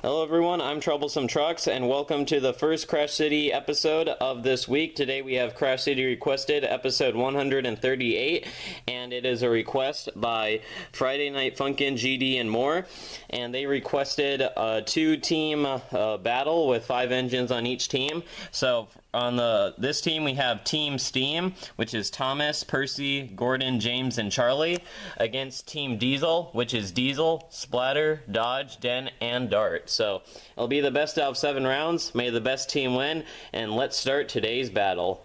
Hello everyone, I'm Troublesome Trucks and welcome to the first Crash City episode of this week. Today we have Crash City Requested episode 138 and it is a request by Friday Night Funkin', GD, and more. And they requested a two-team battle with 5 engines on each team. So on this team we have Team Steam, which is Thomas, Percy, Gordon, James, and Charlie, against Team Diesel, which is Diesel, Splatter, Dodge, Den, and Dart. So it'll be the best out of 7 rounds. May the best team win, and let's start today's battle.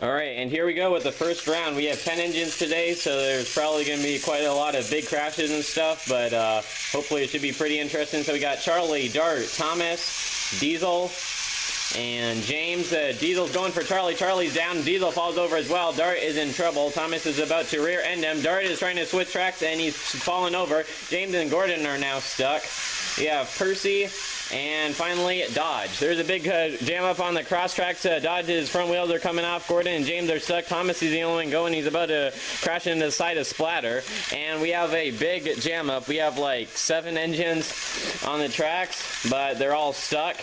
Alright, and here we go with the first round. We have 10 engines today, so there's probably going to be quite a lot of big crashes and stuff, but hopefully it should be pretty interesting. So we got Charlie, Dart, Thomas, Diesel, and James. Diesel's going for Charlie. Charlie's down. Diesel falls over as well. Dart is in trouble. Thomas is about to rear end him. Dart is trying to switch tracks and he's fallen over. James and Gordon are now stuck. We have Percy and finally Dodge. There's a big jam up on the cross tracks. Dodge's front wheels are coming off. Gordon and James are stuck. Thomas is the only one going. He's about to crash into the side of Splatter. And we have a big jam up. We have like 7 engines on the tracks, but they're all stuck.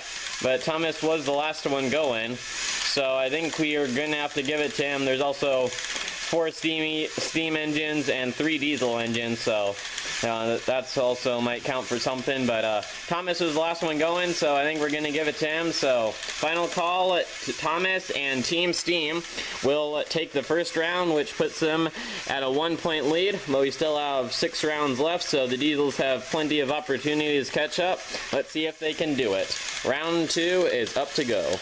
But Thomas was the last one going, so I think we are going to have to give it to him. There's also 4 steam engines and 3 diesel engines, so that's also might count for something. But Thomas was the last one going, so I think we're going to give it to him. So final call to Thomas, and Team Steam will take the first round, which puts them at a 1-point lead. But we still have 6 rounds left, so the Diesels have plenty of opportunities to catch up. Let's see if they can do it. Round 2 is up to go.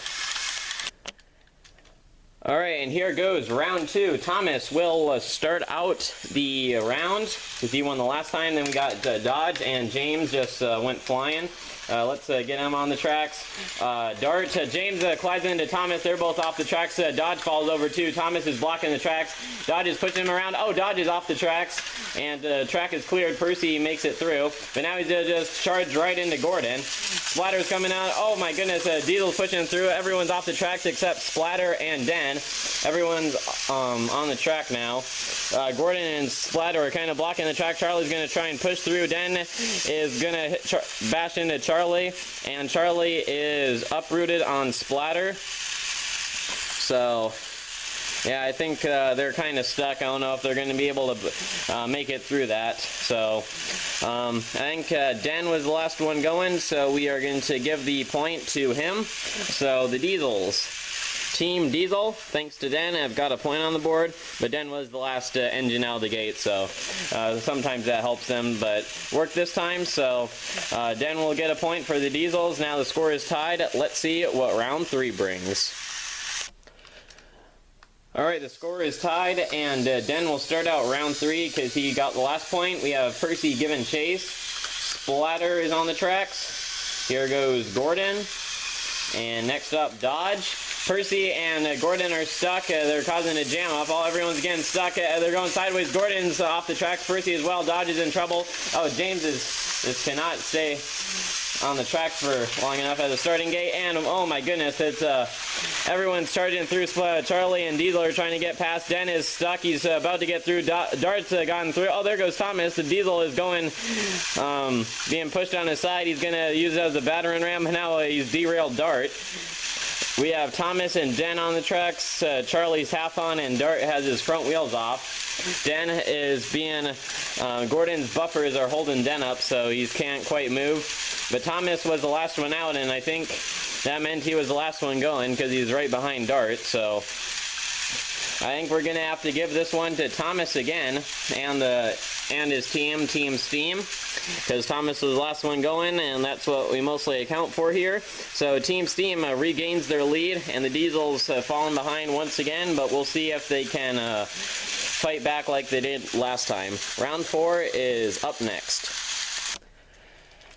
Alright, and here goes round 2. Thomas will start out the round because he won the last time. Then we got Dodge and James just went flying. Let's get him on the tracks. Dart, James collides into Thomas. They're both off the tracks. Dodge falls over too. Thomas is blocking the tracks. Dodge is pushing him around. Oh, Dodge is off the tracks. And the track is cleared. Percy makes it through. But now he's just charged right into Gordon. Splatter's coming out. Oh my goodness, Diesel's pushing through. Everyone's off the tracks except Splatter and Den. Everyone's on the track now. Gordon and Splatter are kind of blocking the track. Charlie's going to try and push through. Den is going to bash into Charlie, and Charlie is uprooted on Splatter. So yeah, I think they're kind of stuck. I don't know if they're going to be able to make it through that. So I think Den was the last one going, so we are going to give the point to him. So the Diesels. Team Diesel, thanks to Den, have got a point on the board, but Den was the last engine out of the gate, so sometimes that helps them, but worked this time, so Den will get a point for the Diesels. Now the score is tied. Let's see what round 3 brings. Alright, the score is tied, and Den will start out round 3 because he got the last point. We have Percy giving chase. Splatter is on the tracks. Here goes Gordon. And next up, Dodge. Percy and Gordon are stuck. They're causing a jam up. Everyone's getting stuck. They're going sideways. Gordon's off the track. Percy as well. Dodge is in trouble. Oh, James just cannot stay on the track for long enough at the starting gate. And oh my goodness, it's everyone's charging through. Charlie and Diesel are trying to get past. Den is stuck. He's about to get through. Dart's gotten through. Oh, there goes Thomas. The Diesel is going, being pushed on his side. He's going to use it as a battering ram. Now he's derailed Dart. We have Thomas and Den on the tracks. Charlie's half on and Dart has his front wheels off. Den is being, Gordon's buffers are holding Den up, so he can't quite move. But Thomas was the last one out, and I think that meant he was the last one going because he's right behind Dart. So I think we're going to have to give this one to Thomas again and his team, Team Steam, because Thomas was the last one going, and that's what we mostly account for here. So Team Steam regains their lead, and the Diesels have fallen behind once again, but we'll see if they can fight back like they did last time. Round 4 is up next.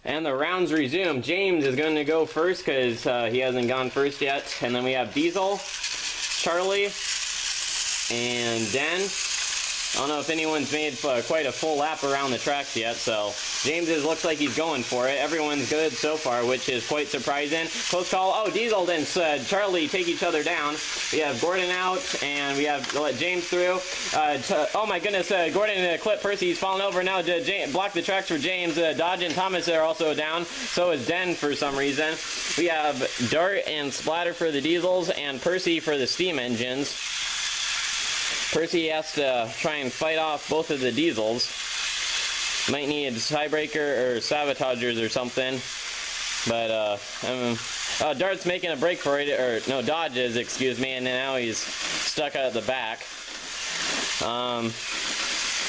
And the rounds resume. James is going to go first because he hasn't gone first yet. And then we have Diesel, Charlie, and Den. I don't know if anyone's made quite a full lap around the tracks yet, so James looks like he's going for it. Everyone's good so far, which is quite surprising. Close call. Oh, Diesel and Charlie take each other down. We have Gordon out, and we have to let James through. Oh my goodness, Gordon clipped Percy. He's falling over now. Block the tracks for James. Dodge and Thomas are also down. So is Den for some reason. We have Dart and Splatter for the Diesels, and Percy for the Steam engines. Percy has to try and fight off both of the Diesels. Might need a tiebreaker or sabotagers or something. But, Dart's making a break for it, or no, Dodge is, excuse me, and now he's stuck out the back.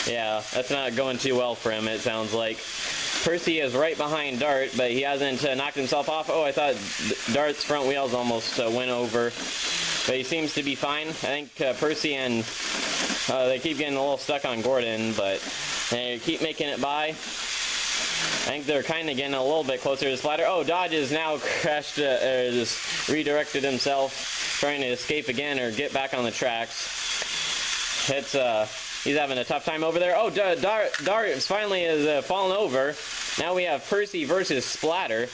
Yeah, that's not going too well for him, it sounds like. Percy is right behind Dart, but he hasn't knocked himself off. Oh, I thought Dart's front wheels almost went over. But he seems to be fine. I think Percy and they keep getting a little stuck on Gordon, but they keep making it by. I think they're kind of getting a little bit closer to Splatter. Oh, Dodge has now crashed, just redirected himself, trying to escape again or get back on the tracks. He's having a tough time over there. Oh, Dart finally has fallen over. Now we have Percy versus Splatter.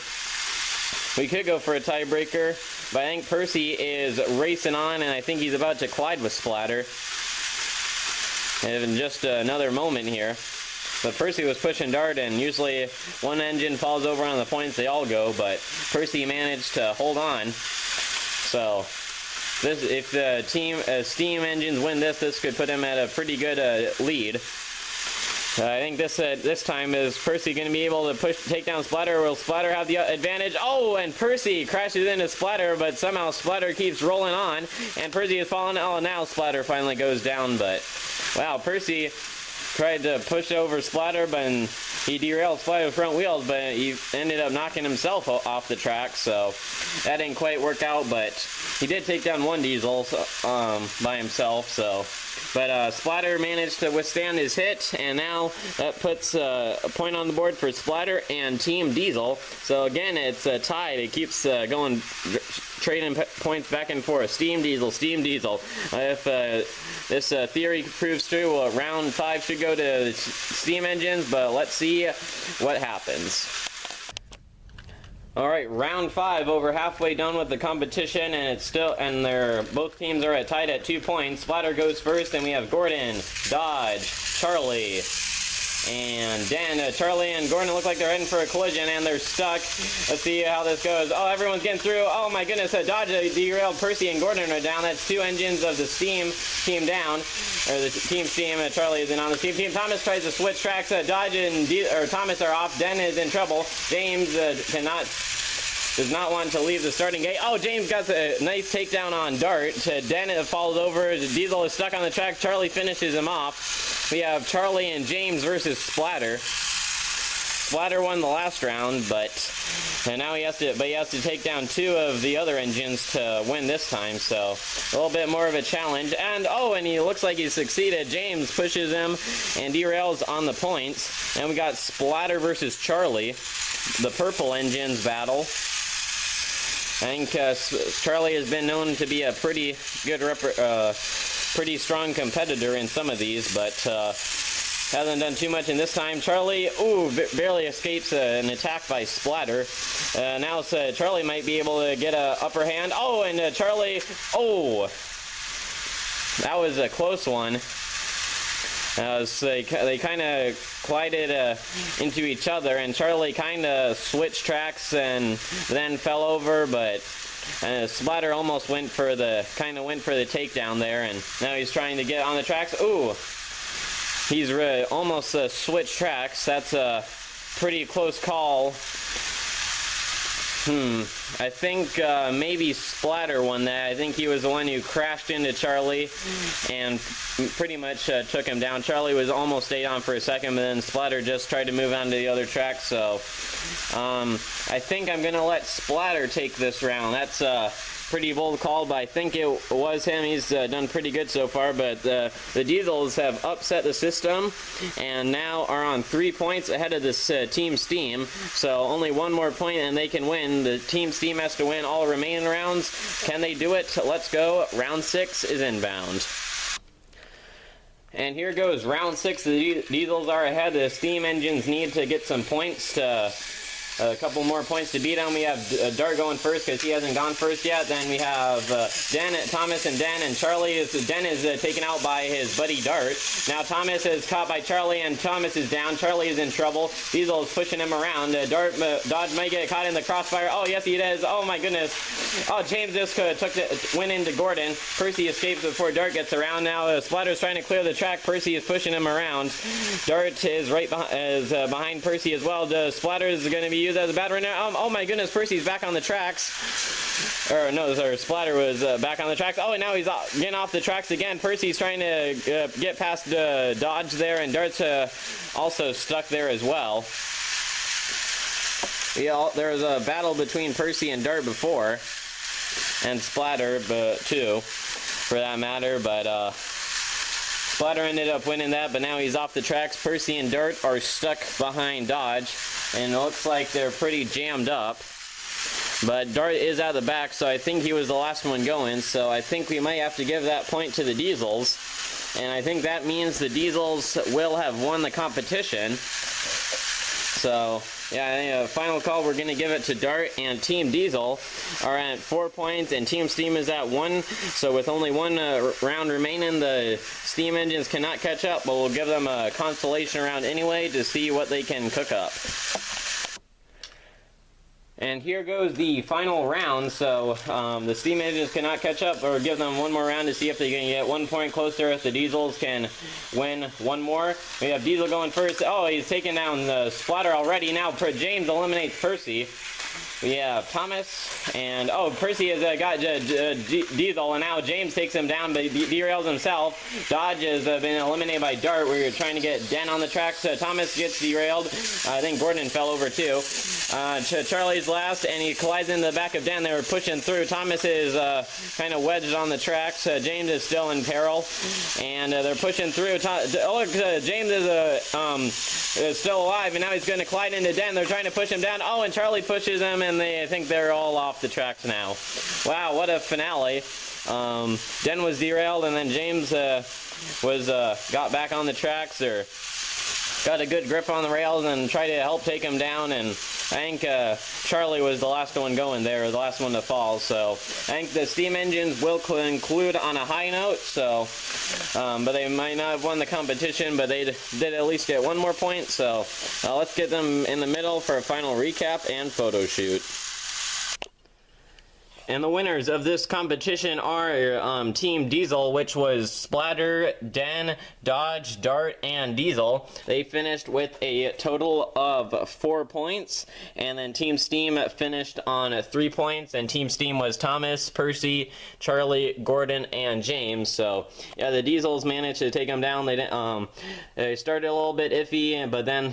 We could go for a tiebreaker, but I think Percy is racing on, and I think he's about to collide with Splatter. In just another moment here. But Percy was pushing Dart, and usually one engine falls over on the points, they all go, but Percy managed to hold on. So, if the Steam engines win this could put him at a pretty good lead. I think this time is Percy going to be able to take down Splatter, or will Splatter have the advantage? Oh, and Percy crashes into Splatter, but somehow Splatter keeps rolling on, and Percy is falling. Oh, now Splatter finally goes down, but wow, Percy tried to push over Splatter, but he derailed Splatter's front wheels, but he ended up knocking himself off the track, so that didn't quite work out, but he did take down one Diesel by himself, so. But Splatter managed to withstand his hit, and now that puts a point on the board for Splatter and Team Diesel. So again, it's tied. It keeps going, trading points back and forth. Steam Diesel, Steam Diesel. If this theory proves true, round 5 should go to Steam engines, but let's see what happens. All right, round 5, over halfway done with the competition, and both teams are tied at 2 points. Splatter goes first, and we have Gordon, Dodge, Charlie, and Dan. Charlie and Gordon look like they're heading for a collision, and they're stuck. Let's see how this goes. Oh, everyone's getting through. Oh my goodness, Dodge derailed. Percy and Gordon are down. That's 2 engines of the Steam team down, or the Team Steam. Charlie isn't on the Steam team. Thomas tries to switch tracks. Dodge and Thomas are off. Den is in trouble. James does not want to leave the starting gate. Oh, James got a nice takedown on Dart. Den falls over. Diesel is stuck on the track. Charlie finishes him off. We have Charlie and James versus Splatter. Splatter won the last round, but now he has to take down 2 of the other engines to win this time, so a little bit more of a challenge. And he looks like he succeeded. James pushes him and derails on the points. And we got Splatter versus Charlie, the purple engines battle. I think Charlie has been known to be a pretty good, pretty strong competitor in some of these, but hasn't done too much in this time. Charlie, barely escapes an attack by Splatter. Now Charlie might be able to get an upper hand. Oh, and Charlie, that was a close one. They kind of collided into each other, and Charlie kind of switched tracks and then fell over, but Splatter almost went for the takedown there, and now he's trying to get on the tracks. He's almost switched tracks. That's a pretty close call. I think maybe Splatter won that. I think he was the one who crashed into Charlie and pretty much took him down. Charlie was almost stayed on for a second, but then Splatter just tried to move on to the other track. So I think I'm going to let Splatter take this round. That's a pretty bold call, but I think it was him. He's done pretty good so far, but the Diesels have upset the system and now are on 3 points ahead of this Team Steam. So only 1 more point and they can win. The Team Steam has to win all remaining rounds. Can they do it? Let's go. Round 6 is inbound. And here goes round 6. The Diesels are ahead. The steam engines need to get some points to... a couple more points to beat them. We have Dart going first because he hasn't gone first yet. Then we have Thomas and Den, and Den is taken out by his buddy Dart. Now Thomas is caught by Charlie, and Thomas is down. Charlie is in trouble. Diesel is pushing him around. Dodge might get caught in the crossfire. Oh, yes, he does. Oh, my goodness. Oh, James just went into Gordon. Percy escapes before Dart gets around. Now Splatter's trying to clear the track. Percy is pushing him around. Dart is right behind Percy as well. Splatter is going to be used as a battery now. Oh my goodness, Percy's back on the tracks. Or no, sorry, Splatter was back on the tracks. Oh, and now he's getting off the tracks again. Percy's trying to get past Dodge there, and Dart's also stuck there as well. Yeah, there was a battle between Percy and Dart before, and Splatter, too, for that matter, but Splatter ended up winning that, but now he's off the tracks. Percy and Dart are stuck behind Dodge, and it looks like they're pretty jammed up. But Dart is at the back, so I think he was the last one going, so I think we might have to give that point to the Diesels. And I think that means the Diesels will have won the competition. So, yeah, final call, we're going to give it to Dart, and Team Diesel are at 4 points, and Team Steam is at 1. So with only one round remaining, the steam engines cannot catch up, but we'll give them a consolation round anyway to see what they can cook up. And here goes the final round, so the steam engines cannot catch up, or give them one more round to see if they can get 1 point closer, if the Diesels can win one more. We have Diesel going first. Oh, he's taking down the Splatter already. Now James eliminates Percy. We have Thomas, and oh, Percy has got Diesel, and now James takes him down, but he derails himself. Dodge has been eliminated by Dart. We're trying to get Den on the tracks. Thomas gets derailed. I think Gordon fell over too. Charlie's last, and he collides in the back of Den. They were pushing through. Thomas is kind of wedged on the tracks. James is still in peril, and they're pushing through. James is still alive, and now he's going to collide into Den. They're trying to push him down. Oh, and Charlie pushes him, and I think they're all off the tracks now. Wow, what a finale. Den was derailed, and then James got back on the tracks, or got a good grip on the rails and tried to help take him down, and I think Charlie was the last one going there, the last one to fall. So I think the steam engines will conclude on a high note. So, but they might not have won the competition, but they did at least get 1 more point. So let's get them in the middle for a final recap and photo shoot. And the winners of this competition are Team Diesel, which was Splatter, Den, Dodge, Dart, and Diesel. They finished with a total of 4 points. And then Team Steam finished on 3 points. And Team Steam was Thomas, Percy, Charlie, Gordon, and James. So, yeah, the Diesels managed to take them down. They started a little bit iffy, but then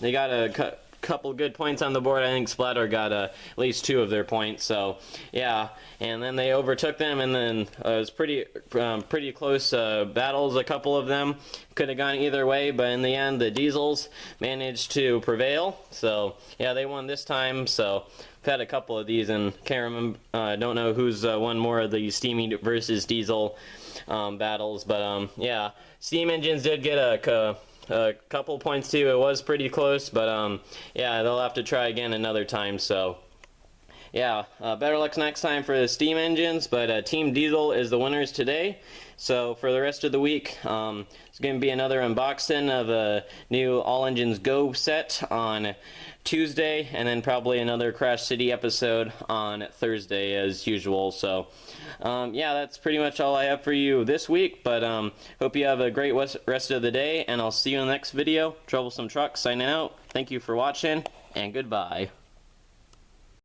they got a couple good points on the board. I think Splatter got at least 2 of their points, so yeah, and then they overtook them, and then it was pretty close battles. A couple of them could have gone either way, but in the end the Diesels managed to prevail. So yeah, they won this time. So I've had a couple of these and can't remember, don't know who's won more of the Steamy versus Diesel battles, but yeah, steam engines did get a couple points too. It was pretty close, but yeah, they'll have to try again another time. So yeah, better luck next time for the steam engines, but Team Diesel is the winners today. So for the rest of the week, it's going to be another unboxing of a new All Engines Go set on Tuesday, and then probably another Crash City episode on Thursday as usual. So yeah, that's pretty much all I have for you this week, but hope you have a great rest of the day, and I'll see you in the next video. Troublesome Truck signing out. Thank you for watching, and goodbye.